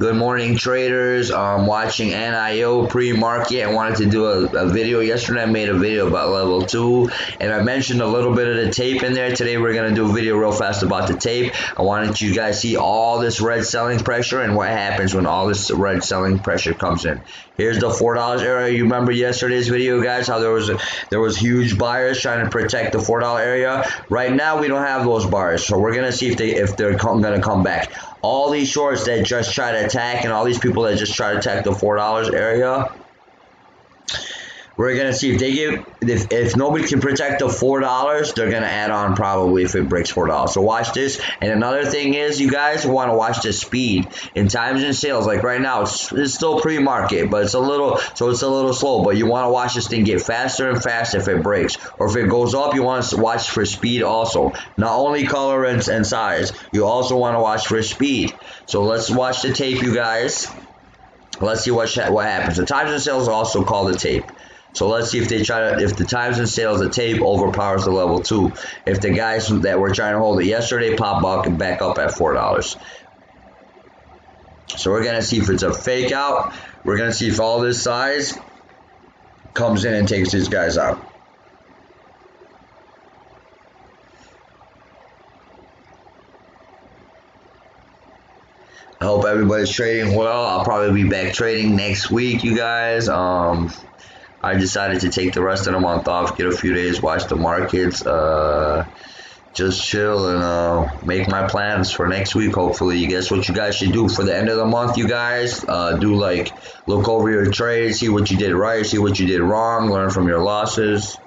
Good morning, traders. Watching NIO pre-market. I wanted to do a video. Yesterday I made a video about level 2, and I mentioned a little bit of the tape in there. Today we're going to do a video real fast about the tape. I wanted you guys to see all this red selling pressure and what happens when all this red selling pressure comes in. Here's the $4 area. You remember yesterday's video, guys, how there was huge buyers trying to protect the $4 area. Right now we don't have those buyers, so we're gonna see if they're gonna come back. All these shorts that just try to attack and all these people that just try to attack the $4 area, we're gonna see if nobody can protect the $4, they're gonna add on probably if it breaks $4. So watch this. And another thing is, you guys want to watch the speed in times and sales. Like right now, it's still pre-market, but it's a little slow. But you want to watch this thing get faster and faster if it breaks, or if it goes up. You want to watch for speed also. Not only color and size, you also want to watch for speed. So let's watch the tape, you guys. Let's see what happens. The times and sales are also called the tape. So let's see if the times and sales, the tape overpowers the level 2. If the guys that were trying to hold it yesterday pop back up at $4. So we're gonna see if it's a fake out. We're gonna see if all this size comes in and takes these guys out. I hope everybody's trading well. I'll probably be back trading next week, you guys. I decided to take the rest of the month off, get a few days, watch the markets, just chill and make my plans for next week. Hopefully, guess what you guys should do for the end of the month, you guys? Do like look over your trades, see what you did right, see what you did wrong, learn from your losses,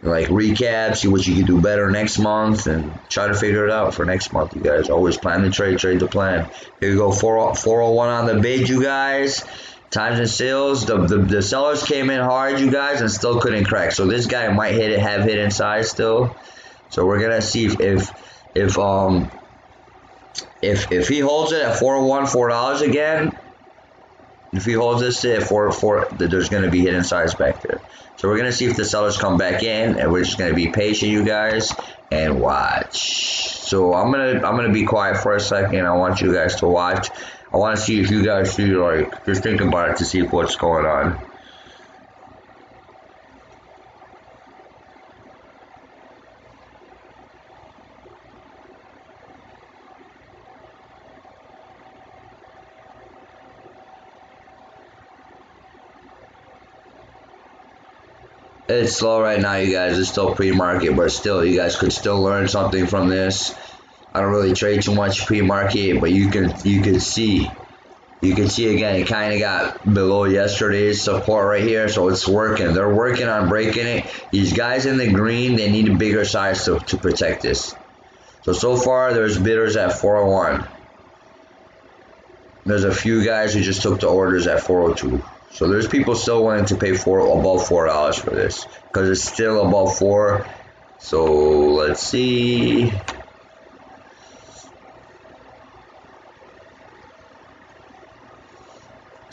like recap, see what you can do better next month, and try to figure it out for next month, you guys. Always plan the trade the plan. Here you go, 401 on the bid, you guys. Times and sales, the sellers came in hard, you guys, and still couldn't crack. So this guy might have hit inside still. So we're gonna see if he holds it at 401, $4 again. If he holds this at 4, there's gonna be hidden size back there. So we're gonna see if the sellers come back in, and we're just gonna be patient, you guys, and watch. So I'm gonna be quiet for a second. I want you guys to watch. I want to see if you guys see, like, just think about it to see what's going on. It's slow right now, you guys. It's still pre-market, but still, you guys could still learn something from this. I don't really trade too much pre-market, but you can see again, it kind of got below yesterday's support right here, so it's working. They're working on breaking it. These guys in the green, they need a bigger size to protect this. So far, there's bidders at 401. There's a few guys who just took the orders at 402. So there's people still willing to pay above $4 for this, because it's still above 4. So let's see.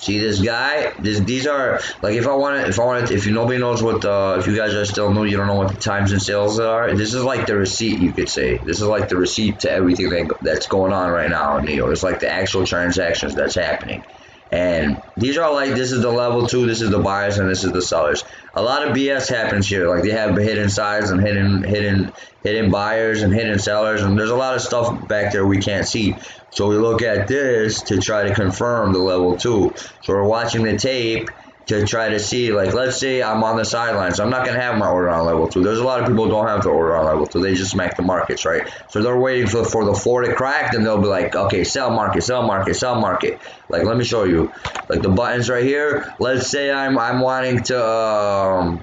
See this guy? These are like if nobody knows what if you guys are still new, you don't know what the times and sales are. This is like the receipt, you could say. This is like the receipt to everything that's going on right now in NIO. It's like the actual transactions that's happening. And these are like, this is the level 2, this is the buyers, and this is the sellers. A lot of BS happens here. Like they have hidden sides and hidden buyers and hidden sellers, and there's a lot of stuff back there we can't see. So we look at this to try to confirm the level 2. So we're watching the tape to try to see, like, let's say I'm on the sidelines. So I'm not going to have my order on level 2. There's a lot of people who don't have their order on level 2. They just smack the markets, right? So they're waiting for the 4 to crack, then they'll be like, okay, sell market, sell market, sell market. Like, let me show you. Like the buttons right here. Let's say I'm wanting to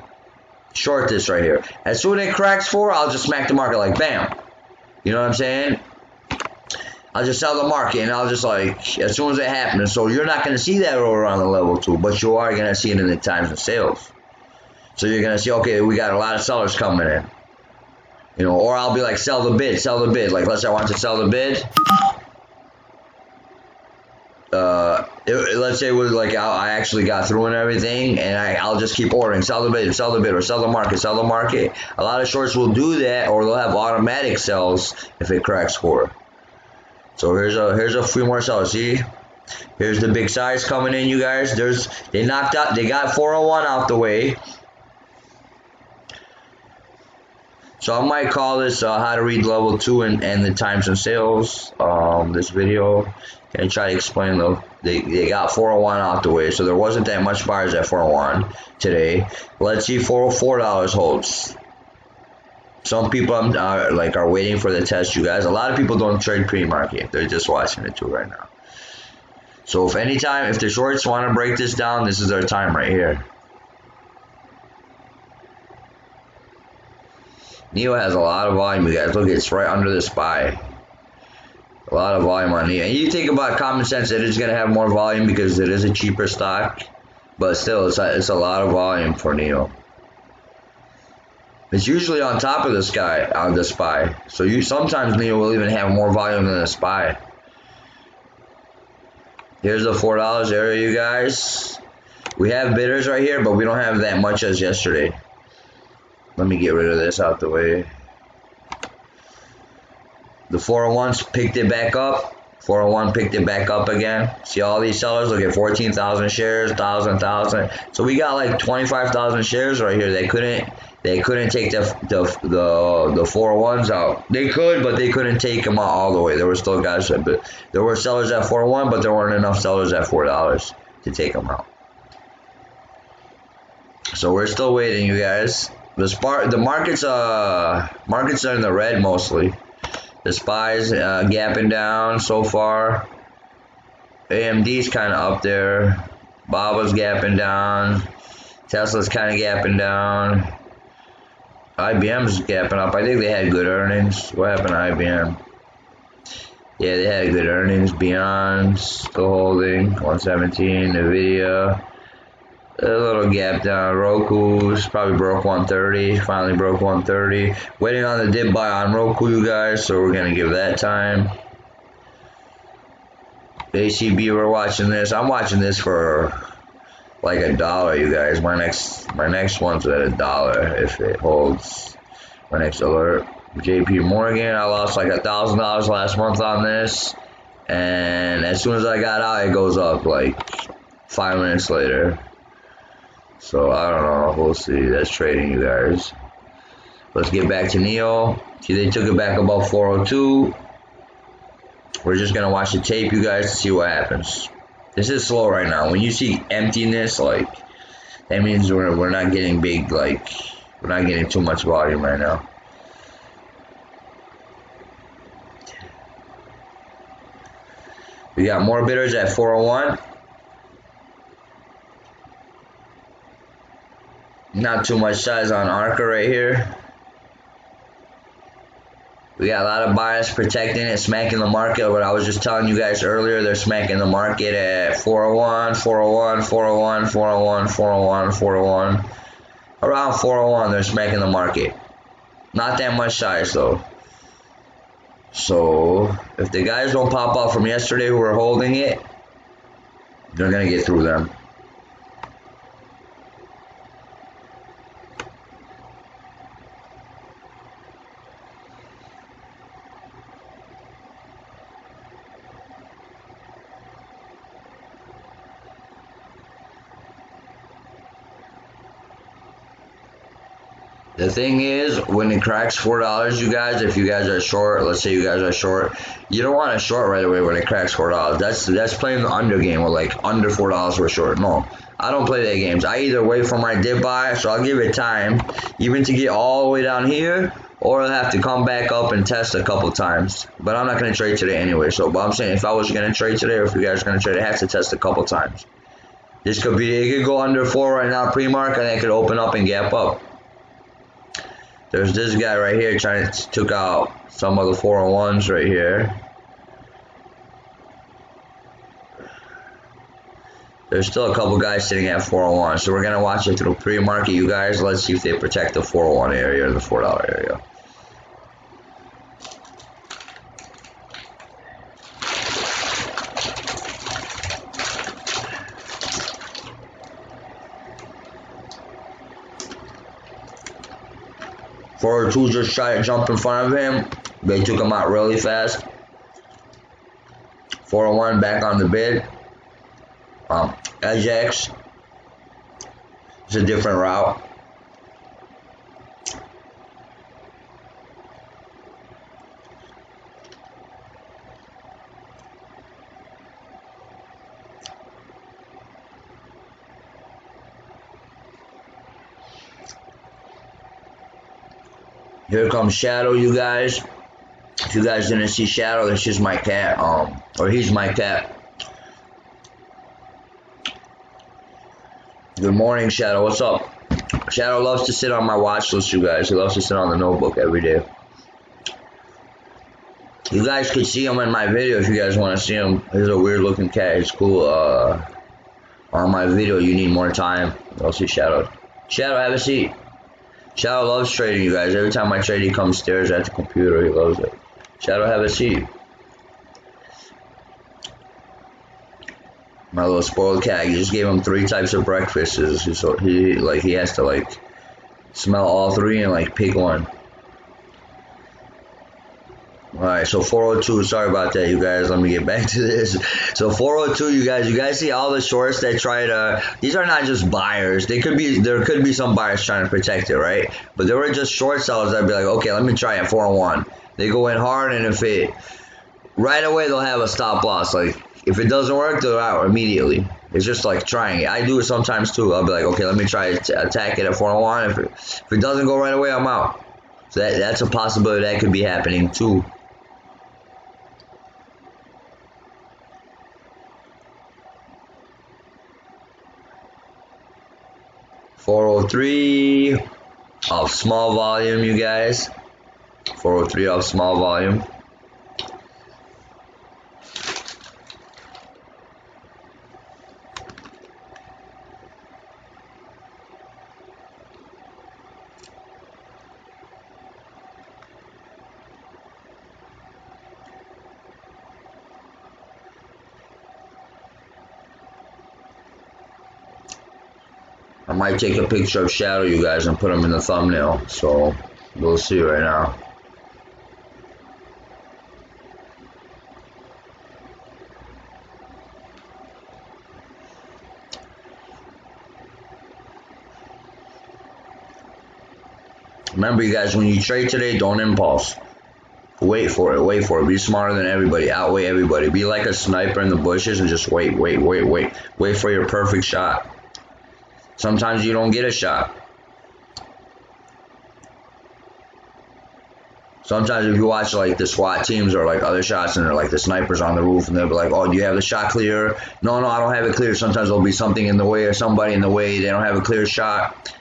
short this right here. As soon as it cracks 4, I'll just smack the market like bam. You know what I'm saying? I'll just sell the market, and I'll just, like, as soon as it happens. So you're not going to see that order on the level 2, but you are going to see it in the times and sales. So you're going to see, okay, we got a lot of sellers coming in. You know, or I'll be like, sell the bid, sell the bid. Like, let's say I want to sell the bid. Let's say it was like I actually got through and everything, and I'll just keep ordering, sell the bid, or sell the market, sell the market. A lot of shorts will do that, or they'll have automatic sells if it cracks 4. So here's a few more sellers. See, Here's the big size coming in, you guys. They got 401 out the way. So I might call this how to read level 2 and the times and sales. This video. Gonna try to explain though. They got 401 out the way, so there wasn't that much buyers at 401 today. Let's see if $404 holds. Some people are waiting for the test, you guys. A lot of people don't trade pre-market. They're just watching it too right now. So if the shorts want to break this down, this is their time right here. NEO has a lot of volume, you guys. Look, it's right under the SPY. A lot of volume on NEO. And you think about common sense, it is going to have more volume because it is a cheaper stock. But still, it's a lot of volume for NEO. It's usually on top of the SPY. So sometimes NEO will even have more volume than the SPY. Here's the $4 area, you guys. We have bidders right here, but we don't have that much as yesterday. Let me get rid of this out the way. The 401s picked it back up. 401 picked it back up again. See all these sellers? Look at 14,000 shares, 1,000. So we got like 25,000 shares right here. They couldn't take the 401s out. They could, but they couldn't take them out all the way. There were still guys there were sellers at 401, but there weren't enough sellers at $4 to take them out. So we're still waiting, you guys. The markets are in the red mostly. The SPY's gapping down so far. AMD's kind of up there. BABA's gapping down. Tesla's kind of gapping down. IBM's gapping up. I think they had good earnings. What happened to IBM? Yeah, they had good earnings. Beyond still holding 117. Nvidia a little gap down. Roku's probably broke 130. Finally broke 130. Waiting on the dip buy on Roku, you guys. So we're gonna give that time. ACB, we're watching this. I'm watching this for like $1, you guys. My next one's at $1 if it holds. My next alert. JP Morgan, I lost like $1,000 last month on this, and as soon as I got out, it goes up like 5 minutes later. So I don't know. We'll see. That's trading, you guys. Let's get back to NEO. See, they took it back above 402. We're just gonna watch the tape, you guys, to see what happens. This is slow right now. When you see emptiness, like, that means we're not getting big, like, we're not getting too much volume right now. We got more bidders at 401. Not too much size on ARCA right here. We got a lot of buyers protecting it, smacking the market. What I was just telling you guys earlier, they're smacking the market at 401, 401, 401, 401, 401, 401. Around 401, they're smacking the market. Not that much size though. So if the guys don't pop out from yesterday who were holding it, they're gonna get through them. The thing is, when it cracks $4, you guys, if you guys are short, let's say you guys are short, you don't want to short right away when it cracks $4. That's playing the under game, or like under $4 for short. No, I don't play that games. I either wait for my dip buy, so I'll give it time, even to get all the way down here, or I'll have to come back up and test a couple times. But I'm not going to trade today anyway. So, but I'm saying if I was going to trade today, or if you guys are going to trade, I have to test a couple times. This could be, it could go under 4 right now pre-market, and it could open up and gap up. There's this guy right here trying to took out some of the 401s right here. There's still a couple guys sitting at 401, so we're gonna watch it through pre-market, you guys. Let's see if they protect the 401 area or the $4 area. Forward 2 just tried to jump in front of him. They took him out really fast. 401 back on the bid. Ajax. It's a different route. Here comes Shadow, you guys. If you guys didn't see Shadow, that's just my cat. Or he's my cat. Good morning, Shadow. What's up? Shadow loves to sit on my watch list, you guys. He loves to sit on the notebook every day. You guys could see him in my video if you guys want to see him. He's a weird looking cat. He's cool. On my video, you need more time. I'll see Shadow. Shadow, have a seat. Shadow loves trading, you guys. Every time I trade, he comes stares at the computer. He loves it. Shadow, have a seat. My little spoiled cat. You just gave him 3 types of breakfasts. So he has to smell all 3 and pick one. Alright, so 402, sorry about that, you guys. Let me get back to this. So 402, you guys see all the shorts that try to, these are not just buyers. There could be some buyers trying to protect it, right? But there were just short sellers that'd be like, okay, let me try it 401. They go in hard, and if it, right away they'll have a stop loss. If it doesn't work, they're out immediately. It's just trying it. I do it sometimes too. I'll be like, okay, let me try to attack it at 401. If it doesn't go right away, I'm out. So that's a possibility that could be happening too. $403 off small volume, you guys. 403 off small volume. I might take a picture of Shadow, you guys, and put him in the thumbnail. So we'll see right now. Remember, you guys, when you trade today, don't impulse. Wait for it. Be smarter than everybody. Outweigh everybody. Be like a sniper in the bushes and just wait. Wait for your perfect shot. Sometimes you don't get a shot. Sometimes if you watch the SWAT teams or other shots and they're the snipers on the roof and they'll be like, oh, do you have the shot clear? No, I don't have it clear. Sometimes there'll be something in the way or somebody in the way. They don't have a clear shot.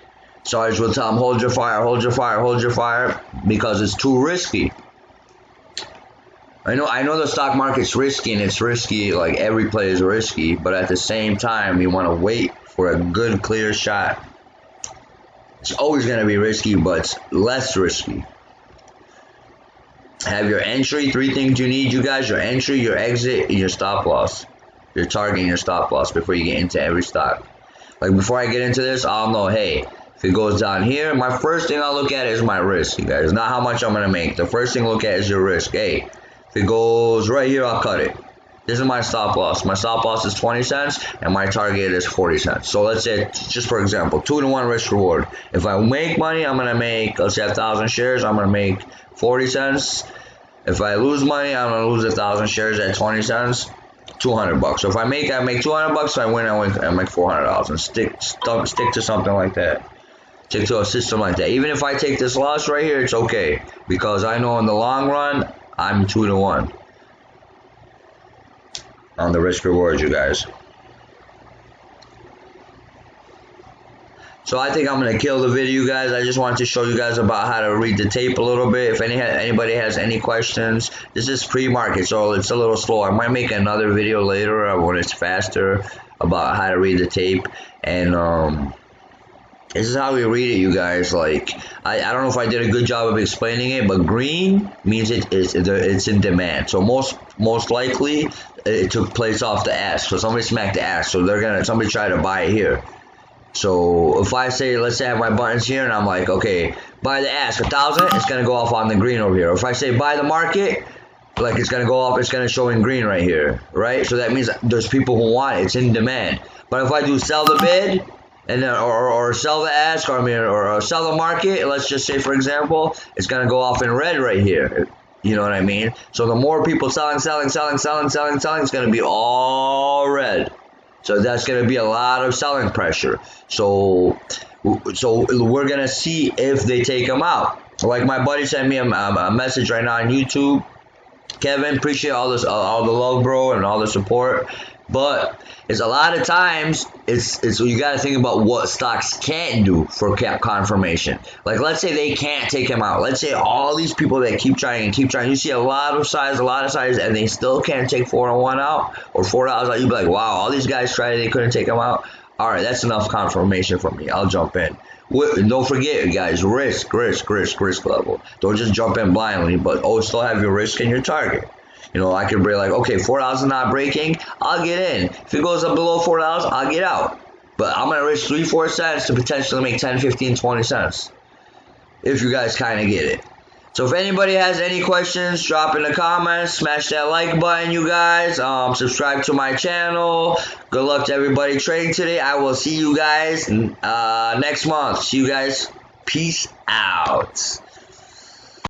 Sarge will tell them, hold your fire, because it's too risky. I know the stock market's risky, and it's risky, every play is risky, but at the same time, you want to wait for a good, clear shot. It's always going to be risky, but it's less risky. Have your entry, 3 things you need, you guys. Your entry, your exit, and your stop loss. Your target and your stop loss before you get into every stock. Before I get into this, I'll know, hey, if it goes down here, my first thing I'll look at is my risk, you guys. Not how much I'm going to make. The first thing to look at is your risk. Hey, if it goes right here, I'll cut it. This is my stop loss. My stop loss is 20 cents, and my target is 40 cents. So let's say, just for example, 2-to-1 risk reward. If I make money, I'm going to make, let's say 1,000 shares, I'm going to make 40 cents. If I lose money, I'm going to lose 1,000 shares at 20 cents, 200 bucks. So if I make 200 bucks. If I win, I make $400. And stick to something like that. Stick to a system like that. Even if I take this loss right here, it's okay. Because I know in the long run, I'm 2-to-1. On the risk reward, you guys. So I think I'm going to kill the video, you guys. I just wanted to show you guys about how to read the tape a little bit. If anybody has any questions, this is pre-market, so it's a little slow. I might make another video later when it's faster about how to read the tape. And this is how we read it, you guys. I don't know if I did a good job of explaining it, but green means it's in demand. So most likely it took place off the ask. So somebody smacked the ask. So somebody try to buy it here. So if I say, let's say I have my buttons here and I'm like, okay, buy the ask 1,000, it's gonna go off on the green over here. If I say buy the market, like it's gonna go up, it's gonna show in green right here, right? So that means there's people who want it, it's in demand. But if I do sell the bid, and then or sell the ask, or sell the market, let's just say for example, it's gonna go off in red right here. You know what I mean? So the more people selling, it's gonna be all red. So that's gonna be a lot of selling pressure. So we're gonna see if they take them out. Like my buddy sent me a message right now on YouTube. Kevin, appreciate all the love, bro, and all the support. But it's a lot of times it's you got to think about what stocks can't do for confirmation. Like let's say they can't take him out. Let's say all these people that keep trying. You see a lot of size, and they still can't take 401 out or $4 out. You'd be like, wow, all these guys tried it, they couldn't take him out. All right, that's enough confirmation for me. I'll jump in. Don't forget, guys, risk level. Don't just jump in blindly, but still have your risk and your target. You know, I could be like, okay, $4 is not breaking, I'll get in. If it goes up below $4, I'll get out. But I'm going to risk 3-4 cents to potentially make 10, 15, 20 cents. If you guys kind of get it. So if anybody has any questions, drop in the comments. Smash that like button, you guys. Subscribe to my channel. Good luck to everybody trading today. I will see you guys next month. See you guys. Peace out.